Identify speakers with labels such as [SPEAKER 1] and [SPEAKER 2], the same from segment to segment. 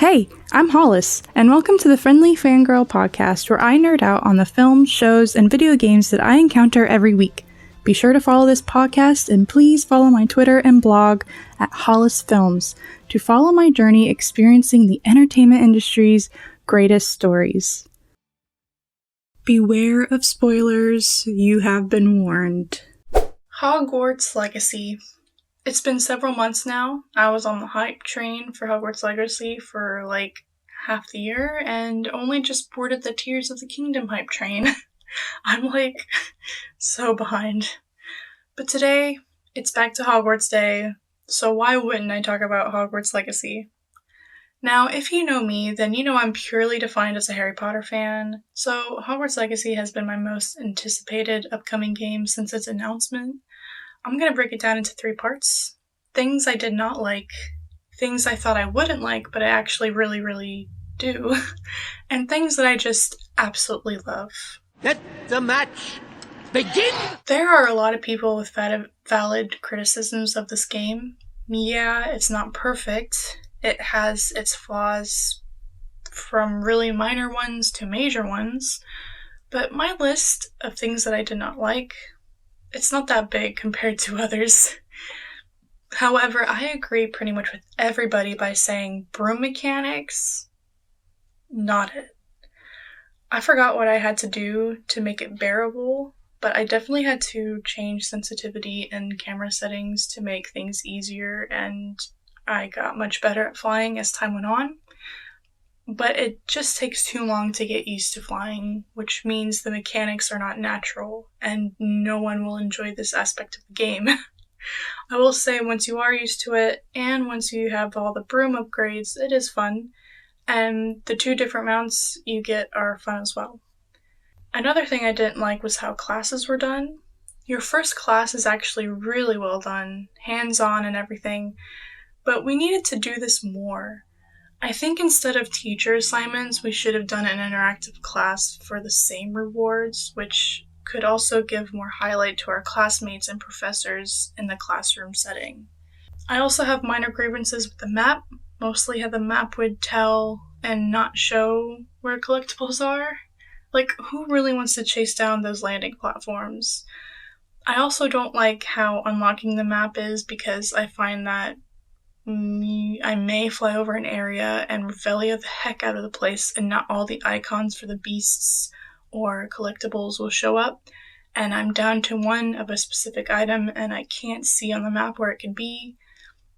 [SPEAKER 1] Hey, I'm Hollis, and welcome to the Friendly Fangirl podcast, where I nerd out on the films, shows, and video games that I encounter every week. Be sure to follow this podcast, and please follow my Twitter and blog at Hollis Films to follow my journey experiencing the entertainment industry's greatest stories. Beware of spoilers, you have been warned. Hogwarts Legacy. It's been several months now. I was on the hype train for Hogwarts Legacy for like half the year and only just boarded the Tears of the Kingdom hype train. I'm like so behind. But today, it's back to Hogwarts Day, so why wouldn't I talk about Hogwarts Legacy? Now, if you know me, then you know I'm purely defined as a Harry Potter fan, so Hogwarts Legacy has been my most anticipated upcoming game since its announcement. I'm going to break it down into 3 parts. Things I did not like, things I thought I wouldn't like, but I actually really do, and things that I just absolutely love.
[SPEAKER 2] Let the match begin!
[SPEAKER 1] There are a lot of people with valid criticisms of this game. Yeah, it's not perfect. It has its flaws, from really minor ones to major ones, but my list of things that I did not like, it's not that big compared to others. However, I agree pretty much with everybody by saying broom mechanics, not it. I forgot what I had to do to make it bearable, but I definitely had to change sensitivity and camera settings to make things easier, and I got much better at flying as time went on. But it just takes too long to get used to flying, which means the mechanics are not natural, and no one will enjoy this aspect of the game. I will say once you are used to it, and once you have all the broom upgrades, it is fun, and the 2 different mounts you get are fun as well. Another thing I didn't like was how classes were done. Your first class is actually really well done, hands-on and everything, but we needed to do this more. I think instead of teacher assignments, we should have done an interactive class for the same rewards, which could also give more highlight to our classmates and professors in the classroom setting. I also have minor grievances with the map, mostly how the map would tell and not show where collectibles are. Like, who really wants to chase down those landing platforms? I also don't like how unlocking the map is, because I find that I may fly over an area and revelio the heck out of the place, and not all the icons for the beasts or collectibles will show up, and I'm down to one of a specific item and I can't see on the map where it can be.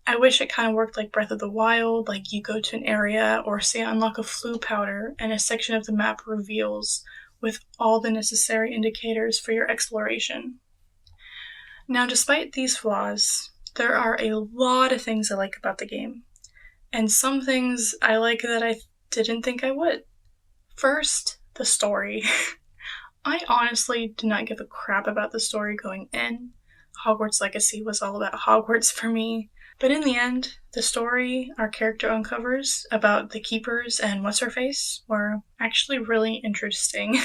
[SPEAKER 1] I wish it kind of worked like Breath of the Wild, like you go to an area or say unlock a flue powder and a section of the map reveals with all the necessary indicators for your exploration. Now, despite these flaws, there are a lot of things I like about the game, and some things I like that I didn't think I would. First, the story. I honestly did not give a crap about the story going in. Hogwarts Legacy was all about Hogwarts for me, but in the end, the story our character uncovers about the Keepers and What's-Her-Face were actually really interesting.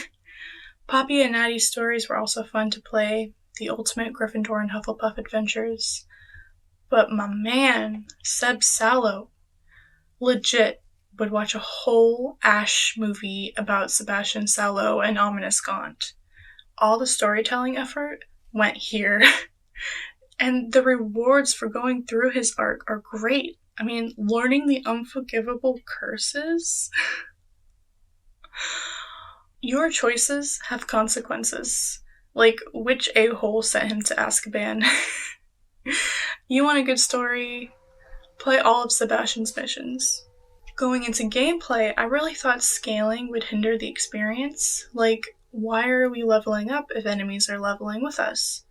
[SPEAKER 1] Poppy and Natty's stories were also fun to play, the ultimate Gryffindor and Hufflepuff adventures. But my man, Seb Sallow, legit would watch a whole Ash movie about Sebastian Sallow and Ominous Gaunt. All the storytelling effort went here. And the rewards for going through his arc are great. I mean, learning the unforgivable curses. Your choices have consequences. Like, which a-hole sent him to Azkaban? You want a good story? Play all of Sebastian's missions. Going into gameplay, I really thought scaling would hinder the experience. Like, why are we leveling up if enemies are leveling with us?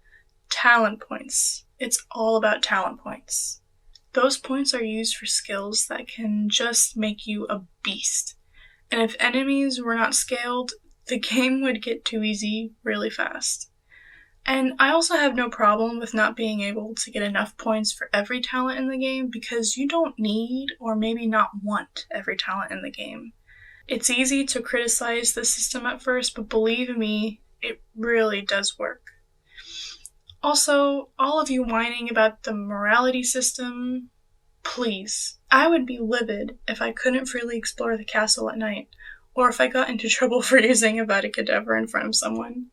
[SPEAKER 1] Talent points. It's all about talent points. Those points are used for skills that can just make you a beast. And if enemies were not scaled, the game would get too easy really fast. And I also have no problem with not being able to get enough points for every talent in the game, because you don't need, or maybe not want, every talent in the game. It's easy to criticize the system at first, but believe me, it really does work. Also, all of you whining about the morality system, Please. I would be livid if I couldn't freely explore the castle at night, or if I got into trouble for using a Vada Kedavra in front of someone.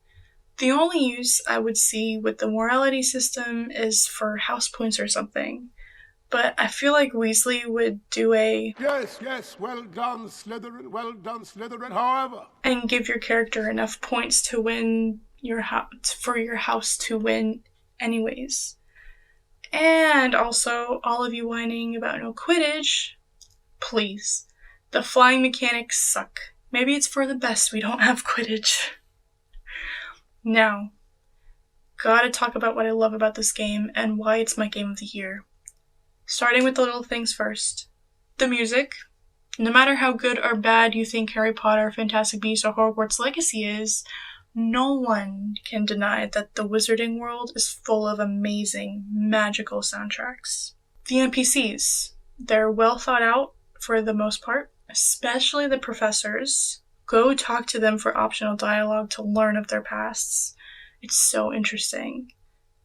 [SPEAKER 1] The only use I would see with the morality system is for house points or something. But I feel like Weasley would do a
[SPEAKER 3] Yes, well done, Slytherin, however.
[SPEAKER 1] And give your character enough points to win for your house to win anyways. And also, all of you whining about no Quidditch, please. The flying mechanics suck. Maybe it's for the best we don't have Quidditch. Now, gotta talk about what I love about this game and why it's my game of the year. Starting with the little things first. The music. No matter how good or bad you think Harry Potter, Fantastic Beasts, or Hogwarts Legacy is, no one can deny that the Wizarding World is full of amazing, magical soundtracks. The NPCs. They're well thought out for the most part, especially the professors. Go talk to them for optional dialogue to learn of their pasts. It's so interesting.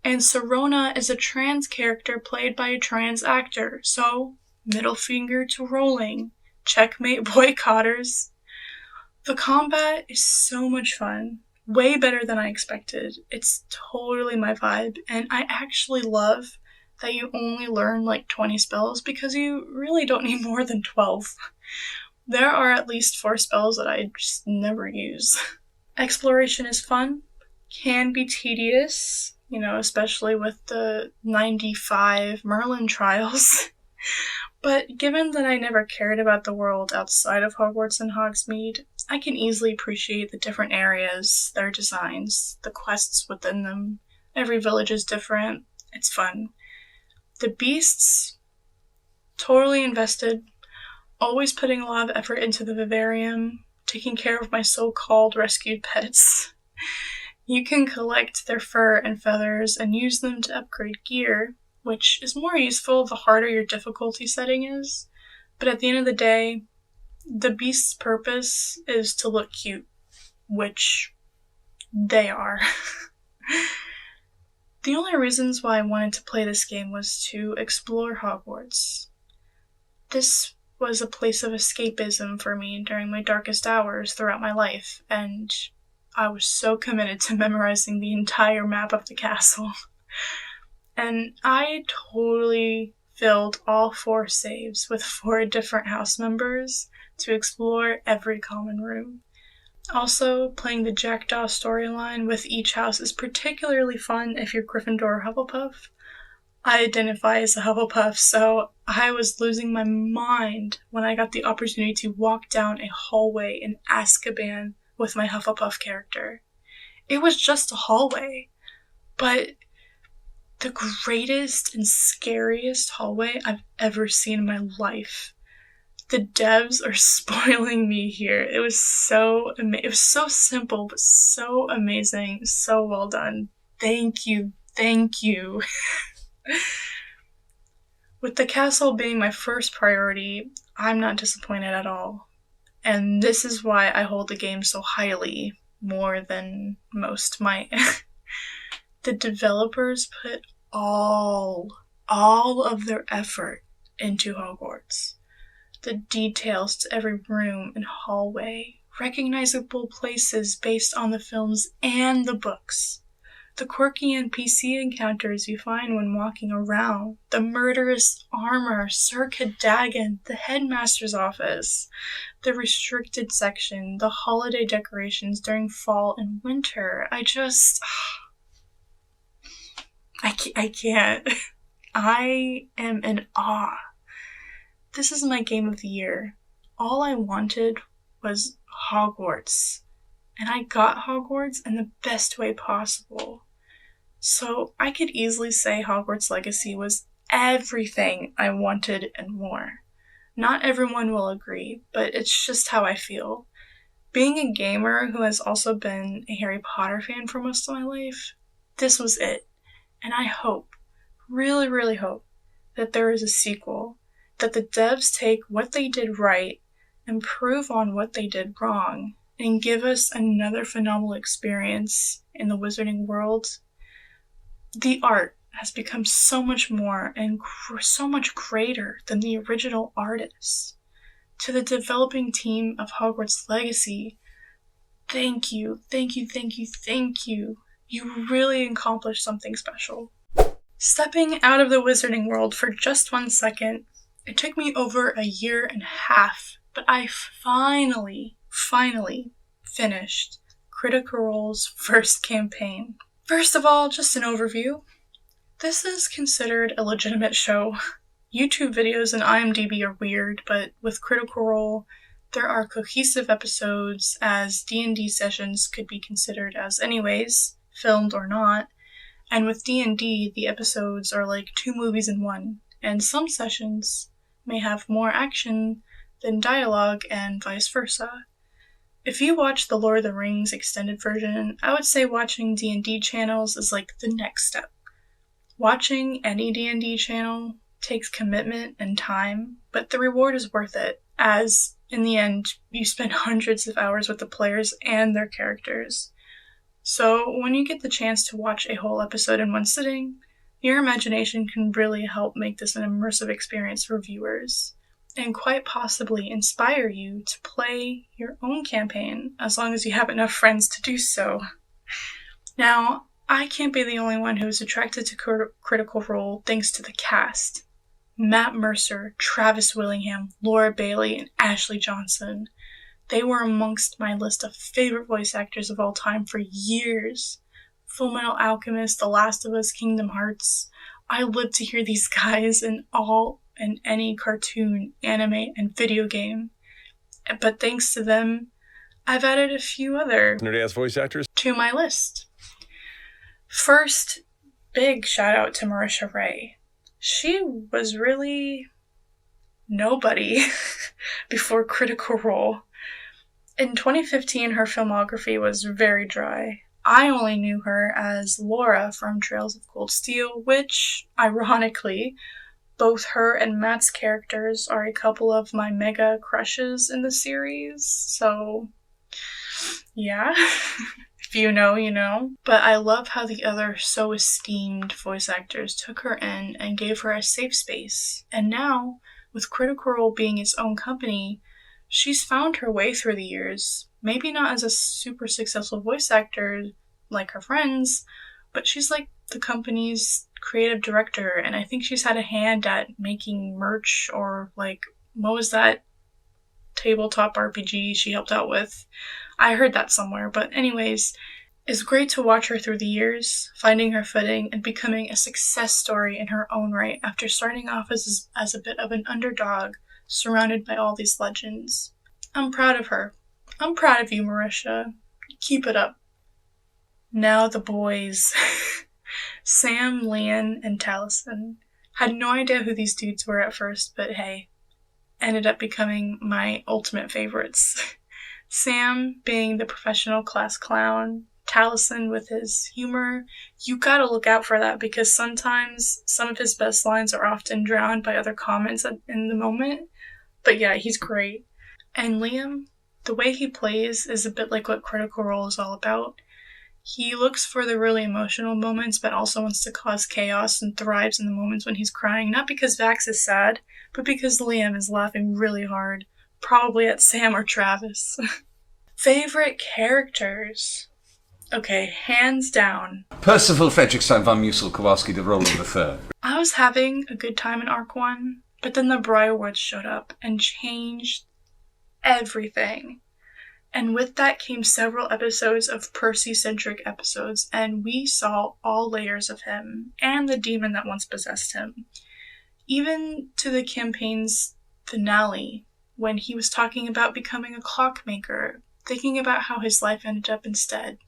[SPEAKER 1] And Serona is a trans character played by a trans actor, so middle finger to Rowling. Checkmate, boycotters. The combat is so much fun. Way better than I expected. It's totally my vibe, and I actually love that you only learn like 20 spells because you really don't need more than 12. There are at least 4 spells that I just never use. Exploration is fun, can be tedious, especially with the 95 Merlin trials. But given that I never cared about the world outside of Hogwarts and Hogsmeade, I can easily appreciate the different areas, their designs, the quests within them. Every village is different. It's fun. The beasts, totally invested, always putting a lot of effort into the vivarium, taking care of my so-called rescued pets. You can collect their fur and feathers and use them to upgrade gear, which is more useful the harder your difficulty setting is. But at the end of the day, the beast's purpose is to look cute, which they are. The only reasons why I wanted to play this game was to explore Hogwarts. This was a place of escapism for me during my darkest hours throughout my life, and I was so committed to memorizing the entire map of the castle. And I totally filled all 4 saves with 4 different house members to explore every common room. Also, playing the Jackdaw storyline with each house is particularly fun if you're Gryffindor or Hufflepuff. I identify as a Hufflepuff, so I was losing my mind when I got the opportunity to walk down a hallway in Azkaban with my Hufflepuff character. It was just a hallway, but the greatest and scariest hallway I've ever seen in my life. The devs are spoiling me here. It was so simple, but so amazing, so well done. Thank you. With the castle being my first priority, I'm not disappointed at all. And this is why I hold the game so highly, more than most might. The developers put all of their effort into Hogwarts. The details to every room and hallway, recognizable places based on the films and the books, the quirky NPC encounters you find when walking around, the murderous armor, Sir Cadogan, the headmaster's office, the restricted section, the holiday decorations during fall and winter. I can't. I am in awe. This is my game of the year. All I wanted was Hogwarts. And I got Hogwarts in the best way possible. So I could easily say Hogwarts Legacy was everything I wanted and more. Not everyone will agree, but it's just how I feel. Being a gamer who has also been a Harry Potter fan for most of my life, this was it. And I hope, really, really hope, that there is a sequel, that the devs take what they did right, improve on what they did wrong, and give us another phenomenal experience in the Wizarding World. The art has become so much more and so much greater than the original artists. To the developing team of Hogwarts Legacy, thank you, thank you, thank you, thank you. You really accomplished something special. Stepping out of the wizarding world for just 1 second, it took me over a year and a half, but I finally finished Critical Role's first campaign. First of all, just an overview. This is considered a legitimate show. YouTube videos and IMDb are weird, but with Critical Role, there are cohesive episodes, as D&D sessions could be considered as anyways, filmed or not. And with D&D, the episodes are like 2 movies in one, and some sessions may have more action than dialogue and vice versa. If you watch the Lord of the Rings extended version, I would say watching D&D channels is like the next step. Watching any D&D channel takes commitment and time, but the reward is worth it, as in the end, you spend hundreds of hours with the players and their characters. So when you get the chance to watch a whole episode in one sitting, your imagination can really help make this an immersive experience for viewers, and quite possibly inspire you to play your own campaign, as long as you have enough friends to do so. Now, I can't be the only one who is attracted to Critical Role thanks to the cast. Matt Mercer, Travis Willingham, Laura Bailey, and Ashley Johnson. They were amongst my list of favorite voice actors of all time for years. Fullmetal Alchemist, The Last of Us, Kingdom Hearts. I lived to hear these guys in all and any cartoon, anime, and video game. But thanks to them, I've added a few other
[SPEAKER 4] nerdy-ass voice actors
[SPEAKER 1] to my list. First, big shout out to Marisha Ray. She was really nobody before Critical Role. In 2015, her filmography was very dry. I only knew her as Laura from Trails of Cold Steel, which, ironically, both her and Matt's characters are a couple of my mega crushes in the series, so yeah. If you know, you know. But I love how the other so esteemed voice actors took her in and gave her a safe space. And now, with Critical Role being its own company, she's found her way through the years. Maybe not as a super successful voice actor like her friends, but she's like the company's creative director, and I think she's had a hand at making merch, or like, what was that tabletop RPG she helped out with? I heard that somewhere, but anyways, it's great to watch her through the years, finding her footing and becoming a success story in her own right after starting off as a bit of an underdog, surrounded by all these legends. I'm proud of her. I'm proud of you, Marisha. Keep it up. Now the boys. Sam, Lian, and Taliesin. Had no idea who these dudes were at first, but hey, ended up becoming my ultimate favorites. Sam being the professional class clown, Taliesin with his humor. You gotta look out for that, because sometimes some of his best lines are often drowned by other comments in the moment. But yeah, he's great. And Liam, the way he plays is a bit like what Critical Role is all about. He looks for the really emotional moments, but also wants to cause chaos and thrives in the moments when he's crying, not because Vax is sad, but because Liam is laughing really hard, probably at Sam or Travis. Favorite characters? Okay, hands down.
[SPEAKER 5] Percival Fredrickstein von Musel Kowalski, the role of the third.
[SPEAKER 1] I was having a good time in Arc 1, but then the Briarwoods showed up and changed everything. And with that came several episodes of Percy-centric episodes, and we saw all layers of him, and the demon that once possessed him. Even to the campaign's finale, when he was talking about becoming a clockmaker, thinking about how his life ended up instead,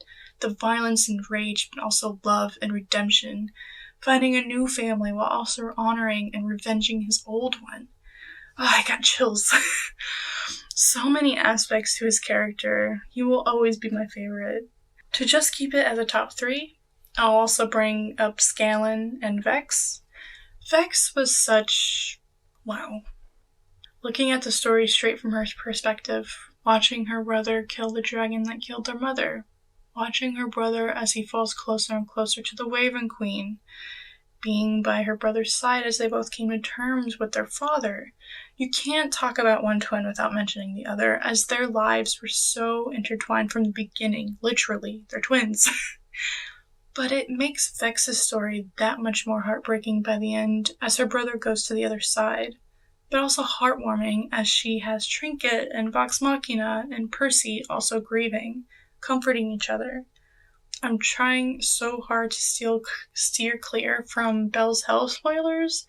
[SPEAKER 1] the violence and rage, but also love and redemption, finding a new family while also honoring and revenging his old one. Oh, I got chills. So many aspects to his character. He will always be my favorite. To just keep it as a top 3, I'll also bring up Scanlan and Vex. Vex was such... wow. Looking at the story straight from her perspective, watching her brother kill the dragon that killed their mother, watching her brother as he falls closer and closer to the Raven Queen, being by her brother's side as they both came to terms with their father. You can't talk about one twin without mentioning the other, as their lives were so intertwined from the beginning. Literally, they're twins. But it makes Vex's story that much more heartbreaking by the end, as her brother goes to the other side, but also heartwarming as she has Trinket and Vox Machina and Percy also grieving, comforting each other. I'm trying so hard to steer clear from Belle's hell spoilers,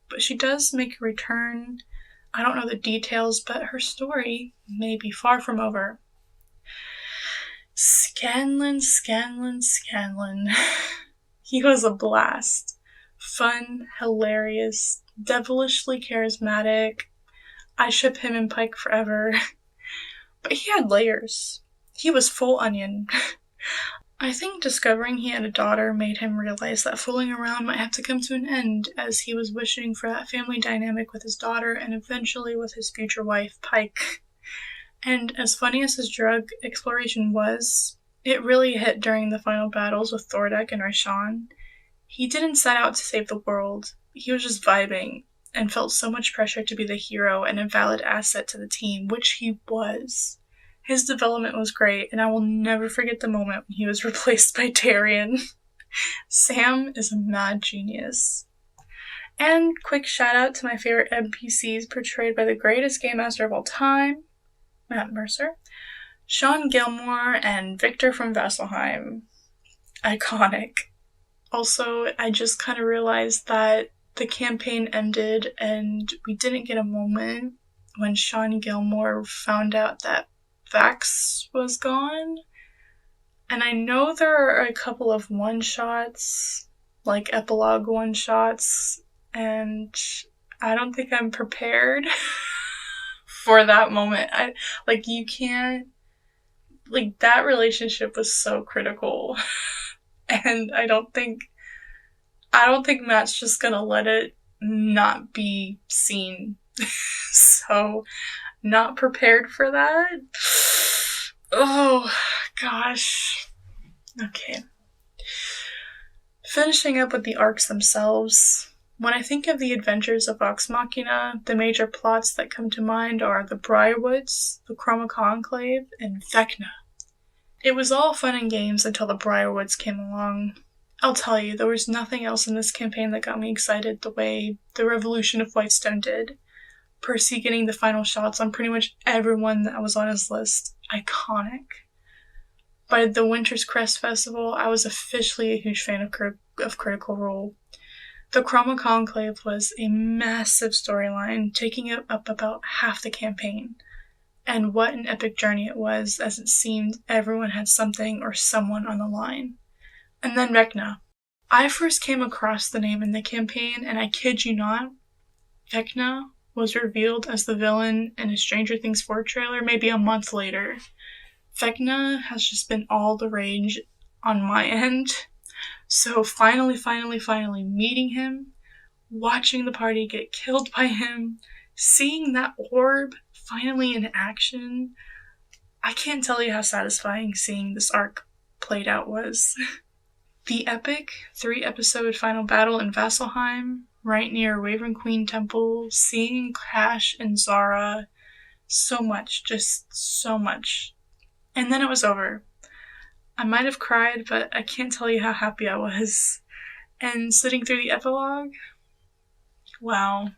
[SPEAKER 1] but she does make a return. I don't know the details, but her story may be far from over. Scanlan. He was a blast. Fun, hilarious, devilishly charismatic. I ship him and Pike forever. But he had layers. He was full onion. I think discovering he had a daughter made him realize that fooling around might have to come to an end, as he was wishing for that family dynamic with his daughter and eventually with his future wife, Pike. And as funny as his drug exploration was, it really hit during the final battles with Thordak and Ryshawn. He didn't set out to save the world. He was just vibing and felt so much pressure to be the hero and a valid asset to the team, which he was. His development was great, and I will never forget the moment when he was replaced by Tyrion. Sam is a mad genius. And quick shout out to my favorite NPCs portrayed by the greatest game master of all time, Matt Mercer, Sean Gilmore, and Victor from Vasselheim. Iconic. Also, I just kind of realized that the campaign ended and we didn't get a moment when Sean Gilmore found out that Vax was gone. And I know there are a couple of one-shots, like epilogue one-shots, and I don't think I'm prepared for that moment. You can't, that relationship was so critical. And I don't think Matt's just gonna let it not be seen. So, not prepared for that. Oh, gosh. Okay. Finishing up with the arcs themselves. When I think of the adventures of Vox Machina, the major plots that come to mind are the Briarwoods, the Chroma Conclave, and Vecna. It was all fun and games until the Briarwoods came along. I'll tell you, there was nothing else in this campaign that got me excited the way the Revolution of Whitestone did. Percy getting the final shots on pretty much everyone that was on his list. Iconic. By the Winter's Crest Festival, I was officially a huge fan of Critical Role. The Chroma Conclave was a massive storyline, taking up about half the campaign. And what an epic journey it was, as it seemed everyone had something or someone on the line. And then Vecna. I first came across the name in the campaign, and I kid you not, Vecna was revealed as the villain in a Stranger Things 4 trailer maybe a month later. Vecna has just been all the rage on my end. So finally meeting him, watching the party get killed by him, seeing that orb finally in action, I can't tell you how satisfying seeing this arc played out was. The epic 3-episode final battle in Vasselheim, right near Raven Queen Temple, seeing Cash and Zara, so much, just so much. And then it was over. I might have cried, but I can't tell you how happy I was. And sitting through the epilogue, wow.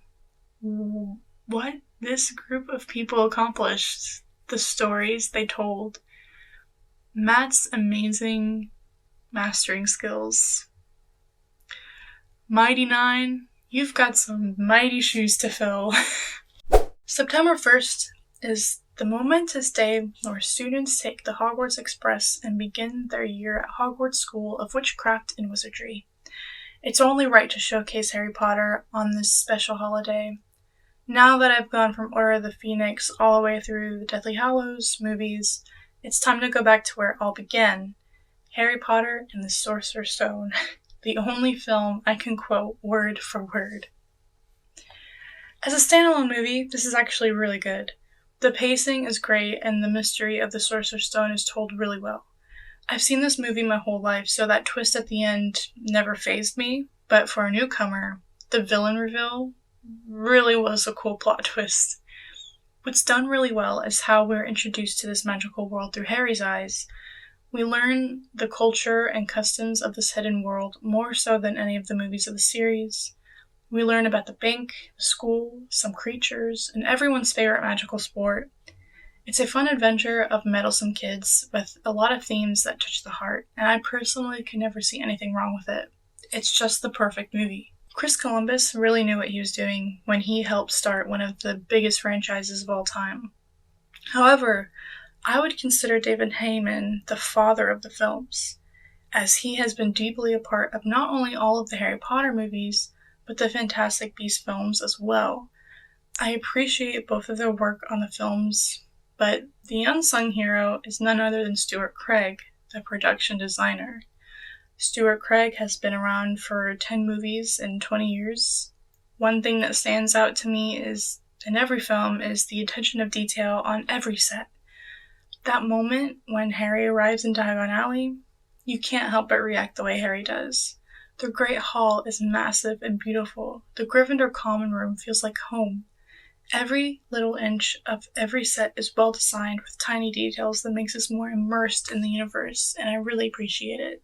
[SPEAKER 1] What this group of people accomplished, the stories they told, Matt's amazing mastering skills. Mighty Nine, you've got some mighty shoes to fill. September 1st is the momentous day where students take the Hogwarts Express and begin their year at Hogwarts School of Witchcraft and Wizardry. It's only right to showcase Harry Potter on this special holiday. Now that I've gone from Order of the Phoenix all the way through the Deathly Hallows movies, it's time to go back to where it all began. Harry Potter and the Sorcerer's Stone. The only film I can quote word for word. As a standalone movie, this is actually really good. The pacing is great and the mystery of the Sorcerer's Stone is told really well. I've seen this movie my whole life, so that twist at the end never fazed me. but for a newcomer, the villain reveal really was a cool plot twist. What's done really well is how we're introduced to this magical world through Harry's eyes. We learn the culture and customs of this hidden world more so than any of the movies of the series. We learn about the bank, the school, some creatures, and everyone's favorite magical sport. It's a fun adventure of meddlesome kids with a lot of themes that touch the heart, and I personally can never see anything wrong with it. It's just the perfect movie. Chris Columbus really knew what he was doing when he helped start one of the biggest franchises of all time. However, I would consider David Heyman the father of the films, as he has been deeply a part of not only all of the Harry Potter movies, but the Fantastic Beasts films as well. I appreciate both of their work on the films, but the unsung hero is none other than Stuart Craig, the production designer. Stuart Craig has been around for 10 movies in 20 years. One thing that stands out to me is, in every film, is the attention of detail on every set. That moment when Harry arrives in Diagon Alley, you can't help but react the way Harry does. The Great Hall is massive and beautiful. The Gryffindor Common Room feels like home. Every little inch of every set is well designed with tiny details that makes us more immersed in the universe, and I really appreciate it.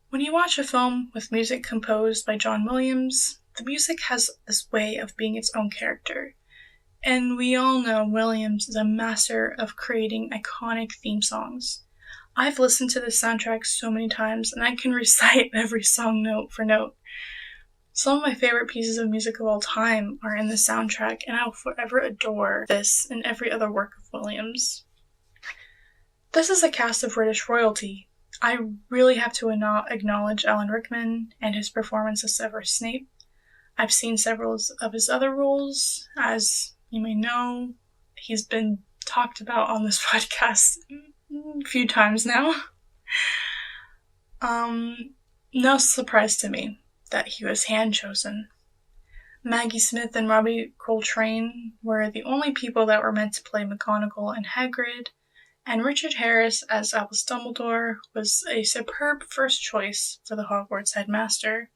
[SPEAKER 1] When you watch a film with music composed by John Williams, the music has this way of being its own character. And we all know Williams is a master of creating iconic theme songs. I've listened to this soundtrack so many times, and I can recite every song note for note. Some of my favorite pieces of music of all time are in the soundtrack, and I will forever adore this and every other work of Williams. This is a cast of British royalty. I really have to acknowledge Alan Rickman and his performance as Severus Snape. I've seen several of his other roles. As you may know, he's been talked about on this podcast a few times now. No surprise to me that he was hand-chosen. Maggie Smith and Robbie Coltrane were the only people that were meant to play McGonagall and Hagrid, and Richard Harris as Albus Dumbledore was a superb first choice for the Hogwarts headmaster.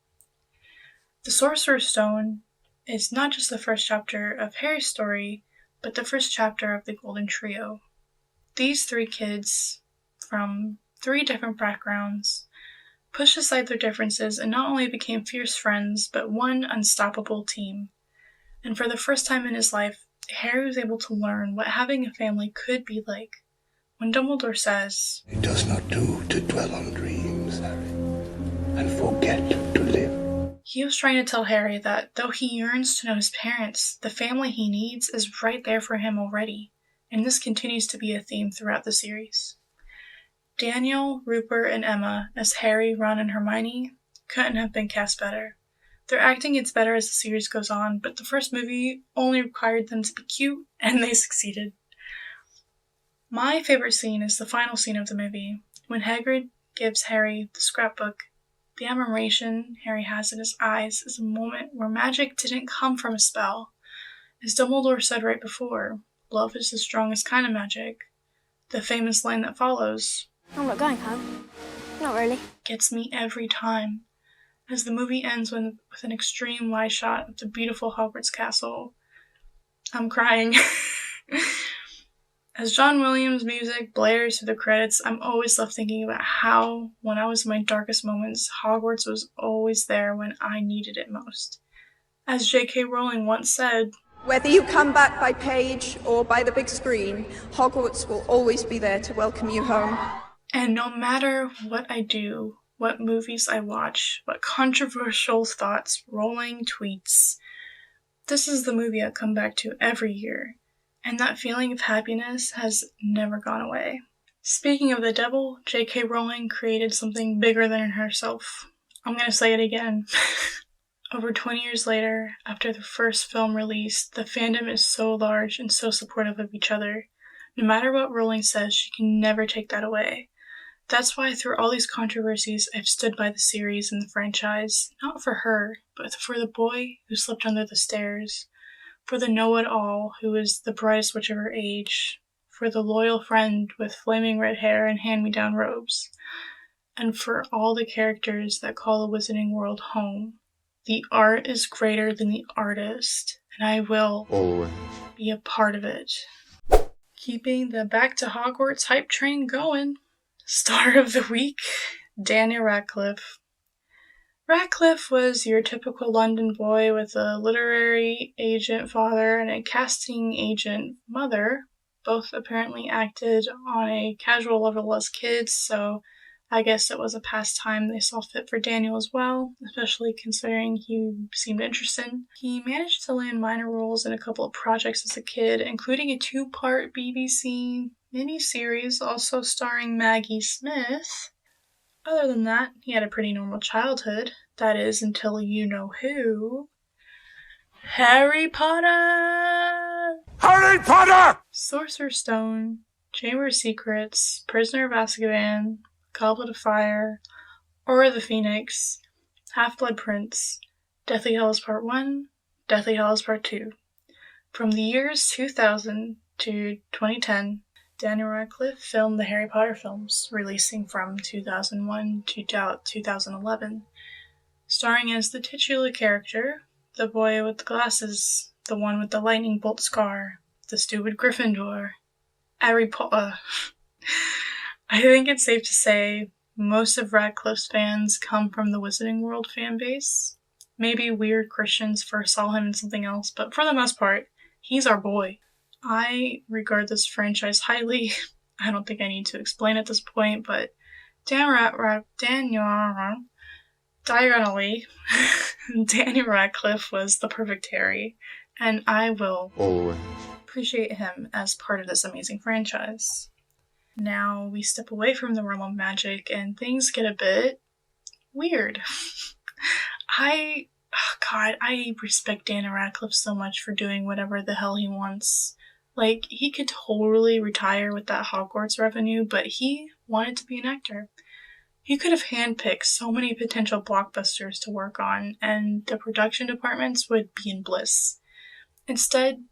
[SPEAKER 1] The Sorcerer's Stone is not just the first chapter of Harry's story, but the first chapter of the Golden Trio. These three kids, from three different backgrounds, pushed aside their differences and not only became fierce friends, but one unstoppable team. And for the first time in his life, Harry was able to learn what having a family could be like. When Dumbledore says,
[SPEAKER 4] "It does not do to dwell on dreams, Harry, and forget to live,"
[SPEAKER 1] he was trying to tell Harry that though he yearns to know his parents, the family he needs is right there for him already, and this continues to be a theme throughout the series. Daniel, Rupert, and Emma as Harry, Ron, and Hermione couldn't have been cast better. Their acting gets better as the series goes on, but the first movie only required them to be cute, and they succeeded. My favorite scene is the final scene of the movie, when Hagrid gives Harry the scrapbook. The admiration Harry has in his eyes is a moment where magic didn't come from a spell. As Dumbledore said right before, love is the strongest kind of magic. The famous line that follows,
[SPEAKER 6] "I'm not going home. Not really."
[SPEAKER 1] gets me every time. As the movie ends with an extreme wide shot of the beautiful Hogwarts castle, I'm crying. As John Williams' music blares through the credits, I'm always left thinking about how, when I was in my darkest moments, Hogwarts was always there when I needed it most. As J.K. Rowling once said,
[SPEAKER 7] "Whether you come back by page or by the big screen, Hogwarts will always be there to welcome you home."
[SPEAKER 1] And no matter what I do, what movies I watch, what controversial thoughts, rolling tweets, this is the movie I come back to every year. And that feeling of happiness has never gone away. Speaking of the devil, J.K. Rowling created something bigger than herself. I'm gonna say it again. Over 20 years later, after the first film released, the fandom is so large and so supportive of each other. No matter what Rowling says, she can never take that away. That's why through all these controversies, I've stood by the series and the franchise, not for her, but for the boy who slept under the stairs, for the know-it-all who is the brightest witch of her age, for the loyal friend with flaming red hair and hand-me-down robes, and for all the characters that call the Wizarding World home. The art is greater than the artist, and I will
[SPEAKER 4] Always.
[SPEAKER 1] be a part of it. Keeping the Back to Hogwarts hype train going. Star of the week, Daniel Radcliffe. Radcliffe was your typical London boy with a literary agent father and a casting agent mother. Both apparently acted on a casual level as kids, so I guess it was a pastime they saw fit for Daniel as well, especially considering he seemed interested. He managed to land minor roles in a couple of projects as a kid, including a 2-part BBC miniseries also starring Maggie Smith. Other than that, he had a pretty normal childhood. That is, until you know who. Harry Potter!
[SPEAKER 3] Harry Potter!
[SPEAKER 1] Sorcerer's Stone, Chamber of Secrets, Prisoner of Azkaban, Goblet of Fire, Order of the Phoenix, Half-Blood Prince, Deathly Hallows Part 1, Deathly Hallows Part 2. From the years 2000 to 2010, Daniel Radcliffe filmed the Harry Potter films, releasing from 2001 to 2011, starring as the titular character, the boy with the glasses, the one with the lightning bolt scar, the stupid Gryffindor, Harry Potter. I think it's safe to say most of Radcliffe's fans come from the Wizarding World fan base. Maybe weird Christians first saw him in something else, but for the most part, he's our boy. I regard this franchise highly. I don't think I need to explain at this point, but diagonally, Daniel Radcliffe was the perfect Harry, and I will
[SPEAKER 4] Always.
[SPEAKER 1] appreciate him as part of this amazing franchise. Now we step away from the realm of magic and things get a bit weird. I respect Daniel Radcliffe so much for doing whatever the hell he wants. Like, he could totally retire with that Hogwarts revenue, but he wanted to be an actor. He could have handpicked so many potential blockbusters to work on, and the production departments would be in bliss. Instead,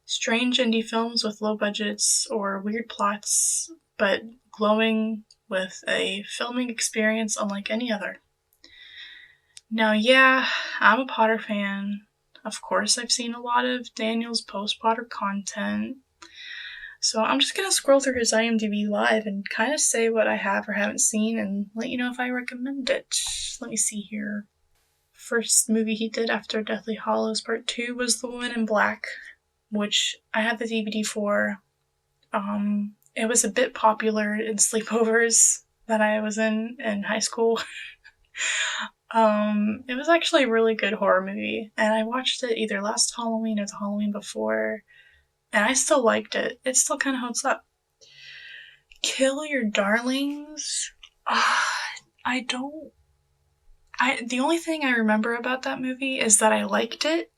[SPEAKER 1] strange indie films with low budgets or weird plots, but glowing with a filming experience unlike any other. Now, yeah, I'm a Potter fan. Of course, I've seen a lot of Daniel's post-Potter content. So I'm just gonna scroll through his IMDb live and kind of say what I have or haven't seen and let you know if I recommend it. Let me see here. First movie he did after Deathly Hallows Part 2 was The Woman in Black, which I had the DVD for. It was a bit popular in sleepovers that I was in high school. It was actually a really good horror movie, and I watched it either last Halloween or the Halloween before, and I still liked it. It still kind of holds up. Kill Your Darlings? The only thing I remember about that movie is that I liked it,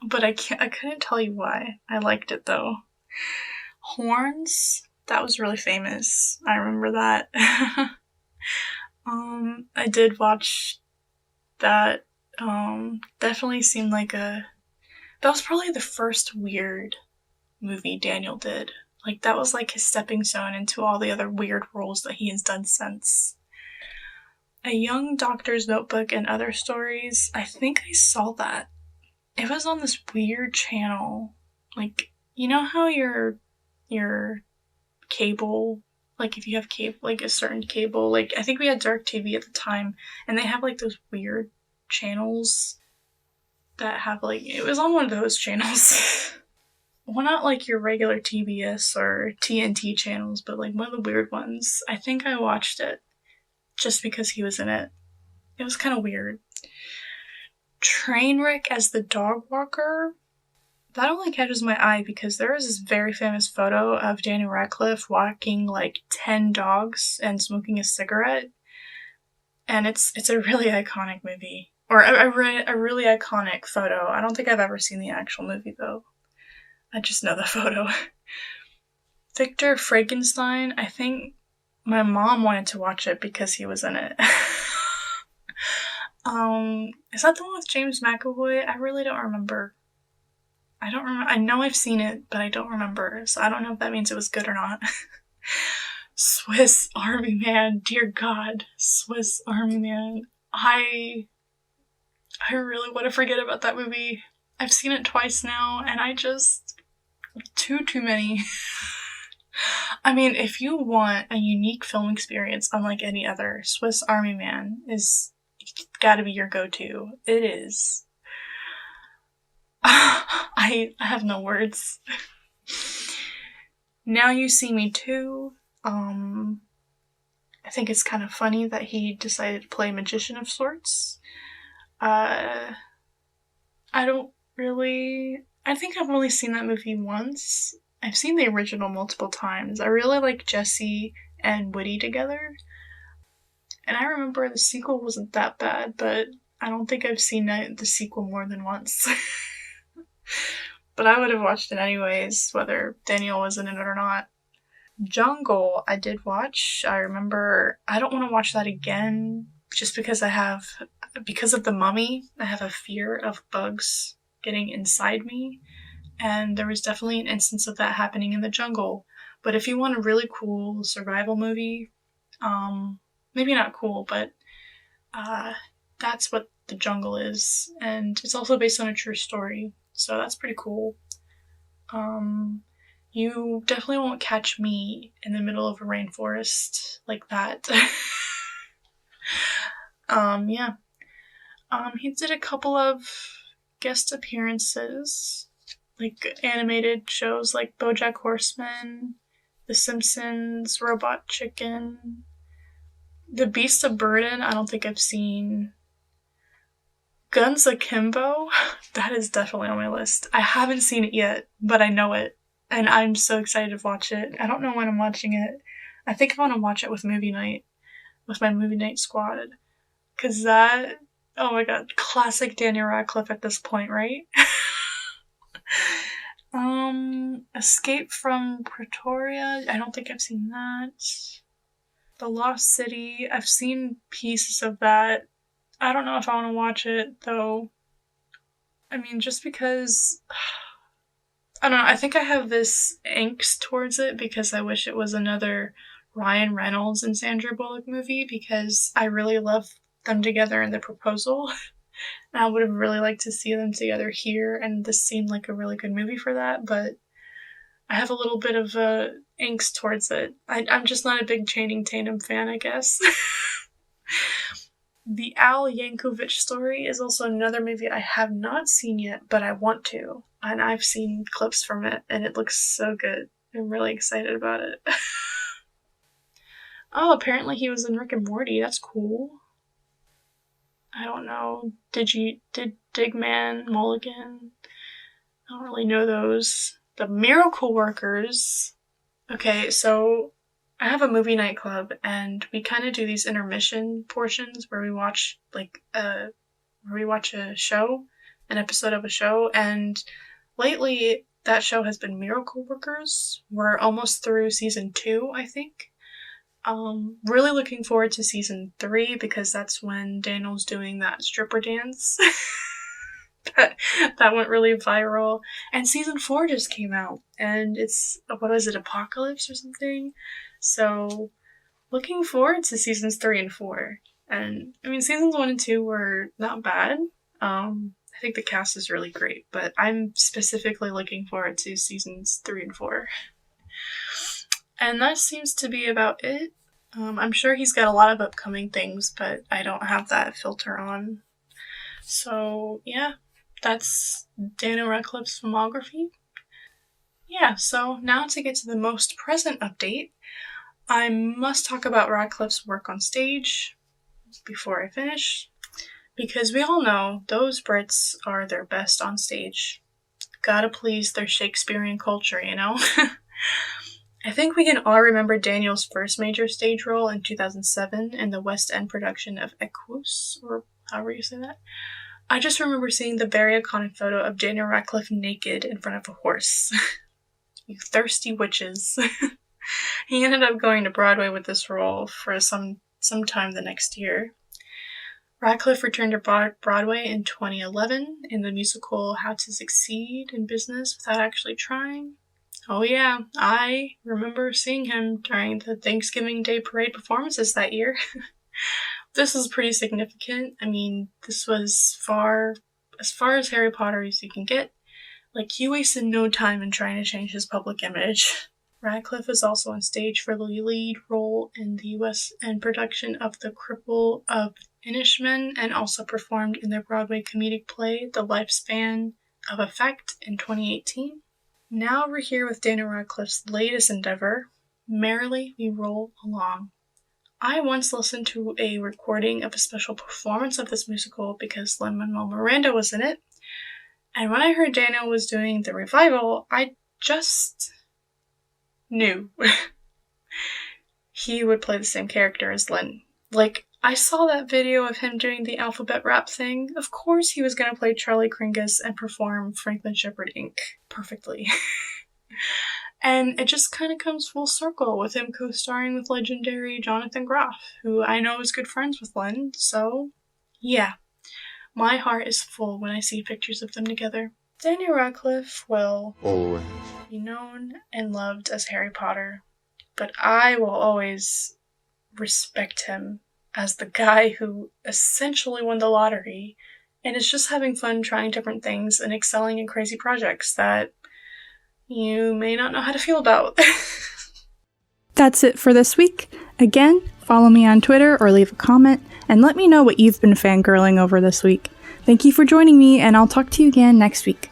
[SPEAKER 1] but I couldn't tell you why. I liked it though. Horns? That was really famous. I remember that. I did watch that. Definitely seemed like that was probably the first weird movie Daniel did. Like, that was like his stepping stone into all the other weird roles that he has done since. A Young Doctor's Notebook and Other Stories. I think I saw that. It was on this weird channel. Like, you know how your cable, like if you have cable, like a certain cable, like I think we had Dark TV at the time, and they have like those weird channels that have like, it was on one of those channels. Well, not like your regular TBS or TNT channels, but like one of the weird ones. I think I watched it just because he was in it. It was kind of weird. Trainwreck as the Dog Walker. That only catches my eye because there is this very famous photo of Daniel Radcliffe walking like 10 dogs and smoking a cigarette. And it's a really iconic movie. Or a really iconic photo. I don't think I've ever seen the actual movie though. I just know the photo. Victor Frankenstein. I think my mom wanted to watch it because he was in it. Is that the one with James McAvoy? I really don't remember. I don't remember. I know I've seen it, but I don't remember. So I don't know if that means it was good or not. Swiss Army Man. Dear God. Swiss Army Man. I I really want to forget about that movie. I've seen it twice now, and I just... too many. I mean, if you want a unique film experience unlike any other, Swiss Army Man is gotta be your go-to. It is. I have no words. Now You See Me Too. I think it's kind of funny that he decided to play a magician of sorts. I think I've only seen that movie once. I've seen the original multiple times. I really like Jesse and Woody together. And I remember the sequel wasn't that bad, but I don't think I've seen the sequel more than once. But I would have watched it anyways, whether Daniel was in it or not. Jungle, I did watch. I remember I don't want to watch that again just because because of the mummy, I have a fear of bugs getting inside me. And there was definitely an instance of that happening in the jungle. But if you want a really cool survival movie, maybe not cool, but that's what the jungle is. And it's also based on a true story, so that's pretty cool. You definitely won't catch me in the middle of a rainforest like that. Yeah. He did a couple of guest appearances, like animated shows like BoJack Horseman, The Simpsons, Robot Chicken, The Beast of Burden. I don't think I've seen. Guns Akimbo, that is definitely on my list. I haven't seen it yet, but I know it, and I'm so excited to watch it. I don't know when I'm watching it. I think I want to watch it with movie night, with my movie night squad, because that, oh my god, classic Daniel Radcliffe at this point, right? Escape from Pretoria, I don't think I've seen that. The Lost City, I've seen pieces of that. I don't know if I want to watch it, though. I mean, just because... I don't know, I think I have this angst towards it because I wish it was another Ryan Reynolds and Sandra Bullock movie because I really love them together in The Proposal. And I would have really liked to see them together here, and this seemed like a really good movie for that, but I have a little bit of angst towards it. I'm just not a big Channing Tatum fan, I guess. The Al Yankovic Story is also another movie I have not seen yet, but I want to. And I've seen clips from it, and it looks so good. I'm really excited about it. Oh, apparently he was in Rick and Morty. That's cool. I don't know. Did Digman, Mulligan? I don't really know those. The Miracle Workers. Okay, so I have a movie night club, and we kind of do these intermission portions where we watch a show, an episode of a show, and lately that show has been Miracle Workers. We're almost through season 2, I think. Really looking forward to season 3 because that's when Daniel's doing that stripper dance. that went really viral. And season 4 just came out, and it's, what is it, Apocalypse or something? So, looking forward to seasons 3 and 4. And, I mean, seasons 1 and 2 were not bad. I think the cast is really great, but I'm specifically looking forward to seasons 3 and 4. And that seems to be about it. I'm sure he's got a lot of upcoming things, but I don't have that filter on. So, yeah, that's Daniel Radcliffe's filmography. Yeah, so now to get to the most present update, I must talk about Radcliffe's work on stage before I finish, because we all know those Brits are their best on stage. Gotta please their Shakespearean culture, you know? I think we can all remember Daniel's first major stage role in 2007 in the West End production of Equus, or however you say that. I just remember seeing the very iconic photo of Daniel Radcliffe naked in front of a horse. You thirsty witches. He ended up going to Broadway with this role for some time the next year. Radcliffe returned to Broadway in 2011 in the musical How to Succeed in Business Without Actually Trying. Oh yeah, I remember seeing him during the Thanksgiving Day Parade performances that year. this is pretty significant. I mean, this was as far as Harry Potter as you can get. Like, he wasted no time in trying to change his public image. Radcliffe is also on stage for the lead role in the US end production of The Cripple of Inishmen, and also performed in their Broadway comedic play, The Lifespan of Effect, in 2018. Now we're here with Daniel Radcliffe's latest endeavor, Merrily We Roll Along. I once listened to a recording of a special performance of this musical because Lin-Manuel Miranda was in it, and when I heard Daniel was doing the revival, I just knew he would play the same character as Lin. Like, I saw that video of him doing the alphabet rap thing. Of course he was going to play Charlie Kringus and perform Franklin Shepherd Inc. perfectly. And it just kind of comes full circle with him co-starring with legendary Jonathan Groff, who I know is good friends with Lin, so yeah. My heart is full when I see pictures of them together. Daniel Radcliffe will always be known and loved as Harry Potter, but I will always respect him as the guy who essentially won the lottery and is just having fun trying different things and excelling in crazy projects that you may not know how to feel about.
[SPEAKER 8] That's it for this week. Again, follow me on Twitter or leave a comment and let me know what you've been fangirling over this week. Thank you for joining me, and I'll talk to you again next week.